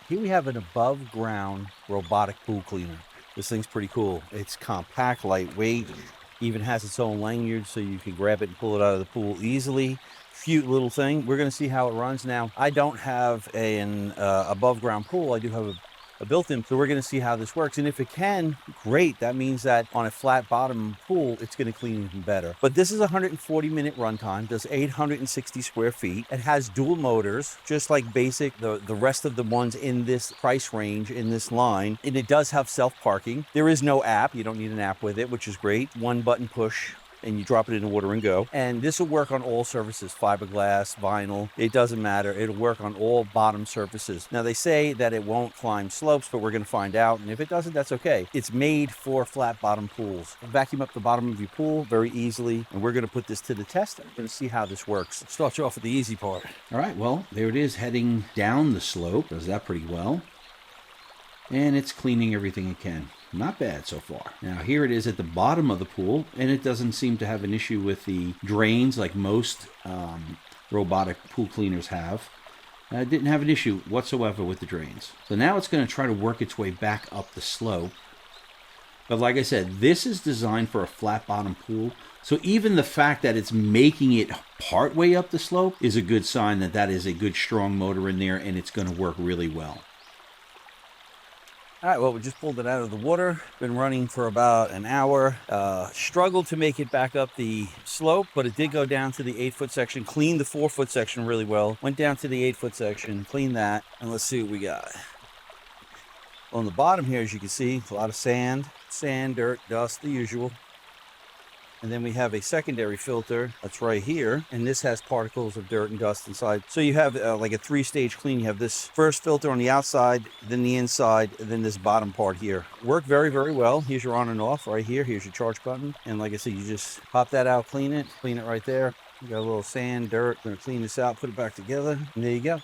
Here we have an above ground robotic pool cleaner. This thing's pretty cool. It's compact, lightweight, even has its own lanyard so you can grab it and pull it out of the pool easily. Cute little thing. We're going to see how it runs now. I don't have an above ground pool. I do have a built-in, so we're going to see how this works. And if it can, great. That means that on a flat bottom pool, it's going to clean even better. But this is a 140-minute runtime, does 860 square feet. It has dual motors, just like basic, the rest of the ones in this price range, in this line. And it does have self-parking. There is no app. You don't need an app with it, which is great. One button push, and you drop it in the water and go. And this will work on all surfaces, fiberglass, vinyl, it doesn't matter. It'll work on all bottom surfaces. Now they say that it won't climb slopes, but we're gonna find out. And if it doesn't, that's okay. It's made for flat bottom pools. Vacuum up the bottom of your pool very easily. And we're gonna put this to the test. We're gonna see how this works. Start you off with the easy part. All right, well, there it is heading down the slope. Does that pretty well. And it's cleaning everything it can. Not bad so far. Now here it is at the bottom of the pool, and it doesn't seem to have an issue with the drains like most robotic pool cleaners have. It didn't have an issue whatsoever with the drains. So now it's going to try to work its way back up the slope. But like I said, this is designed for a flat bottom pool. So even the fact that it's making it part way up the slope is a good sign that that is a good strong motor in there and it's going to work really well. All right, well, we just pulled it out of the water. Been running for about an hour. Struggled to make it back up the slope, but it did go down to the 8-foot section, cleaned the 4-foot section really well. Went down to the 8-foot section, cleaned that, and let's see what we got. On the bottom here, as you can see, a lot of sand, dirt, dust, the usual. And then we have a secondary filter that's right here. And this has particles of dirt and dust inside. So you have like a 3-stage clean. You have this first filter on the outside, then the inside, and then this bottom part here. Worked very, very well. Here's your on and off right here. Here's your charge button. And like I said, you just pop that out, clean it right there. You got a little sand, dirt. Gonna clean this out, put it back together. And there you go.